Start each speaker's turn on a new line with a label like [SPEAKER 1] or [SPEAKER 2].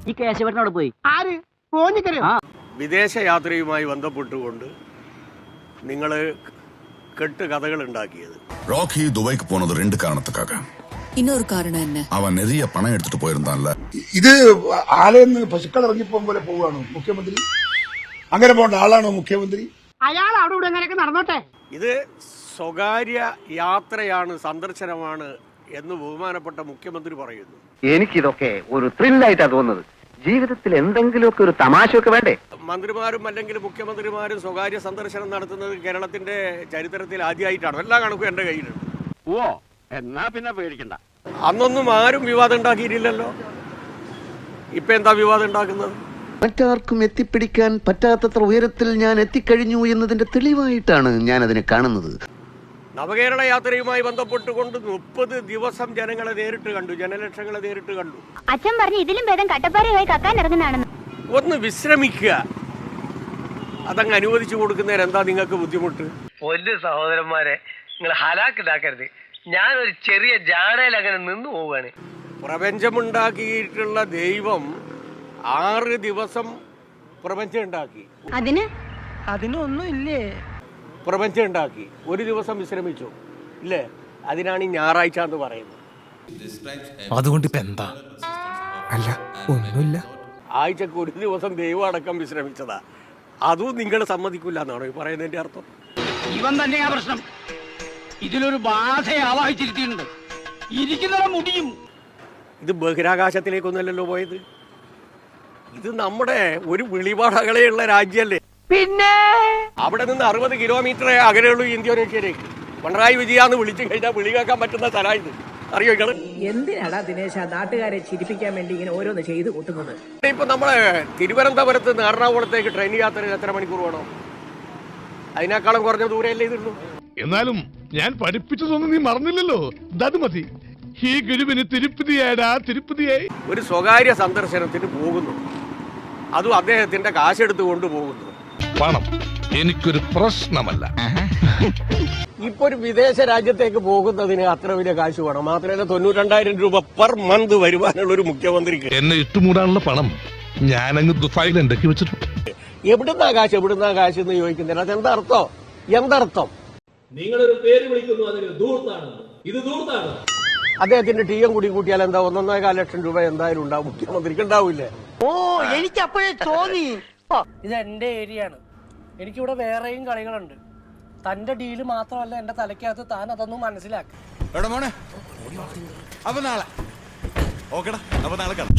[SPEAKER 1] ഈ കേശവനോട് പോയി
[SPEAKER 2] ആര് പോഞ്ഞിക്കരയോ?
[SPEAKER 3] വിദേശ യാത്രയുമായി ബന്ധപ്പെട്ടുകൊണ്ട് നിങ്ങൾ കെട്ടുകഥകൾ ഉണ്ടാക്കിയത്.
[SPEAKER 4] ராக்கி துபாய்க்கு போனது 2 காரணத்துக்காக.
[SPEAKER 5] இன்னொரு காரணம் என்ன?
[SPEAKER 4] அவன் நிறைய பணம் எடுத்துட்டு போயிருந்தான்ல.
[SPEAKER 6] ഇത് ആലയെന്ന് പശുക്കൾ ഇറങ്ങിപ്പോ പോലെ പോവാണോ മുഖ്യമന്ത്രി? അങ്ങനെ പോകേണ്ട ആളാണോ മുഖ്യമന്ത്രി?
[SPEAKER 2] അയാൾ അവിടെ ഇവിടെ എങ്ങനെയൊക്കെ നടന്നോട്ടെ.
[SPEAKER 3] ഇത് സ്വകാര്യ യാത്രയാണ്, സന്ദർശനമാണ് എന്ന് ബഹുമാനപ്പെട്ട മുഖ്യമന്ത്രി പറയുന്നു.
[SPEAKER 7] എനിക്കിതൊക്കെ ഒരു ത്രില്ലായിട്ടാണ് തോന്നുന്നത്. ജീവിതത്തിൽ എന്തെങ്കിലുമൊക്കെ ഒരു തമാശയൊക്കെ വേണ്ടേ?
[SPEAKER 3] മന്ത്രിമാരും അല്ലെങ്കിൽ മുഖ്യമന്ത്രിമാരും സ്വകാര്യ സന്ദർശനം നടത്തുന്നത് കേരളത്തിന്റെ ചരിത്രത്തിൽ ആദ്യമായിട്ടാണ്. എല്ലാ കണക്കും എന്റെ കയ്യിലുണ്ട്.
[SPEAKER 8] ഓ എന്നാ പിന്നെ പേടിക്കണ്ട.
[SPEAKER 3] അന്നൊന്നും ആരും വിവാദം ഉണ്ടാക്കിയിട്ടില്ലല്ലോ. ഇപ്പൊ എന്താ വിവാദം ഉണ്ടാക്കുന്നത്?
[SPEAKER 9] മറ്റാർക്കും എത്തിപ്പിടിക്കാൻ പറ്റാത്തത്ര ഉയരത്തിൽ ഞാൻ എത്തിക്കഴിഞ്ഞു എന്നതിന്റെ തെളിവായിട്ടാണ് ഞാൻ അതിനെ കാണുന്നത്.
[SPEAKER 3] നവകേരള യാത്രയുമായി ബന്ധപ്പെട്ടുകൊണ്ട് 30 ദിവസം ജനങ്ങളെ നേരിട്ട് കണ്ടു, ജനലക്ഷങ്ങളെ നേരിട്ട് കണ്ടു.
[SPEAKER 10] അച്ഛൻ പറഞ്ഞു ഇതിലും ഭേദം കട്ടപ്പാറയായി കക്കാൻ ഇറങ്ങുന്നതാണെന്ന്.
[SPEAKER 3] ഒന്ന് വിശ്രമിക്കുക, അതങ്ങ് അനുവദിച്ചു കൊടുക്കുന്നതിന് എന്താ നിങ്ങൾക്ക് ബുദ്ധിമുട്ട്?
[SPEAKER 7] പൊന്നു സഹോദരന്മാരെ, നിങ്ങൾ ഹലാക്കിതാക്കരുത്. ഞാനൊരു ചെറിയ ജാടയിൽ അങ്ങനെ നിന്നു പോവുകയാണ്.
[SPEAKER 3] പ്രപഞ്ചമുണ്ടാക്കിയിട്ടുള്ള ദൈവം 6 ദിവസം പ്രപഞ്ചം ഉണ്ടാക്കി.
[SPEAKER 2] അതിനൊന്നും ഇല്ലേ?
[SPEAKER 3] പ്രപഞ്ചം ഉണ്ടാക്കി, 1 ദിവസം വിശ്രമിച്ചു, ഇല്ലേ? അതിനാണ് ഈ ഞായറാഴ്ച എന്ന് പറയുന്നത്.
[SPEAKER 11] അതുകൊണ്ട് ഇപ്പൊ എന്താ? അല്ല ഒന്നുമില്ല.
[SPEAKER 3] ആഴ്ചക്ക് 1 ദിവസം ദൈവം അടക്കം വിശ്രമിച്ചതാ. അതും നിങ്ങൾ സമ്മതിക്കില്ല എന്നാണോ ഈ പറയുന്നതിന്റെ അർത്ഥം?
[SPEAKER 2] ഇവൻ തന്നെയാ പ്രശ്നം. ഇതിലൊരു ബാധയെ ആവാഹിച്ചിരിക്കുന്നുണ്ട്. ഇരിക്കുന്നവ മുടിയും.
[SPEAKER 3] ഇത് ബഹിരാകാശത്തിലേക്കൊന്നല്ലല്ലോ പോയത്. ഇത് നമ്മുടെ ഒരു വിളിപാടകളെയുള്ള രാജ്യമല്ലേ.
[SPEAKER 2] പിന്നെ
[SPEAKER 3] അവിടെ നിന്ന് 60 കിലോമീറ്റർ അകലെയുള്ളൂ ഇന്തോനേഷ്യയിലേക്ക്. പിണറായി വിജയാന്ന് വിളിച്ചു കഴിഞ്ഞാൽ വിളി കേൾക്കാൻ പറ്റുന്ന സ്ഥലമായത്. അറിയോ നിങ്ങൾ?
[SPEAKER 12] എന്തിനാടാ ദിനേശ നാട്ടുകാരെ ചിരിപ്പിക്കാൻ വേണ്ടി ഇങ്ങനെ ഓരോന്ന് ചെയ്ത് കൂട്ടുന്നത്?
[SPEAKER 3] ഇപ്പൊ നമ്മളെ തിരുവനന്തപുരത്ത് നിന്ന് എറണാകുളത്തേക്ക് ട്രെയിൻ യാത്ര എത്ര മണിക്കൂർ വേണോ? അതിനേക്കാളും കുറഞ്ഞ ദൂരമല്ലേ ഇതുള്ളൂ.
[SPEAKER 11] എന്നാലും ഞാൻ പഠിപ്പിച്ചതൊന്നും നീ മറന്നില്ലല്ലോ. അത് മതി. ഈ ഗുരുവിന് തിരുപ്പതിയാടാ, തിരുപ്പതിയായി.
[SPEAKER 3] ഒരു സ്വകാര്യ സന്ദർശനത്തിന് പോകുന്നു, അതും അദ്ദേഹത്തിന്റെ കാശെടുത്ത് കൊണ്ടുപോകുന്നു.
[SPEAKER 11] പണം എനിക്കൊരു പ്രശ്നമല്ല.
[SPEAKER 3] ഇപ്പൊ ഒരു വിദേശ രാജ്യത്തേക്ക് പോകുന്നതിന് അത്ര വലിയ കാശ് വേണം. മാത്രമല്ല 92,000 രൂപ പെർ മന്ത് വരുവാനുള്ള ഒരു മുഖ്യമന്ത്രിക്ക്
[SPEAKER 11] എന്നെ ഇട്ടുമൂടാനുള്ള പണം ഞാനങ്ങ് ദുബായിൽ ഉണ്ടാക്കി വെച്ചിട്ടുണ്ട്.
[SPEAKER 3] എവിടുന്നാ കാശ് എന്ന് ചോദിക്കുന്നില്ല. അതെന്താ അർത്ഥം? എന്തർത്ഥം?
[SPEAKER 8] നിങ്ങളൊരു പേര് വിളിക്കുന്നു, അതിന് ധൂർത്താണ്. ഇത് ധൂർത്താണ്.
[SPEAKER 3] അദ്ദേഹത്തിന്റെ ടീം കൂടി കൂട്ടിയാൽ എന്താ 1.25 ലക്ഷം രൂപ എന്തായാലും ഉണ്ടാവും. മുഖ്യമന്ത്രിക്ക് ഉണ്ടാവില്ലേ?
[SPEAKER 2] ഓ എനിക്ക് അപ്പോഴേ തോന്നി.
[SPEAKER 12] ഇത് എന്റെ ഏരിയ ആണ്. എനിക്കിവിടെ വേറെയും കളികളുണ്ട്. തന്റെ ഡീല് മാത്രമല്ല എന്റെ തലയ്ക്കകത്ത്. താൻ അതൊന്നും മനസ്സിലാക്കി.
[SPEAKER 4] എടാ മോനെ, അപ്പൊ നാളെ ഓക്കെടാ, അപ്പൊ നാളെ കാണാം.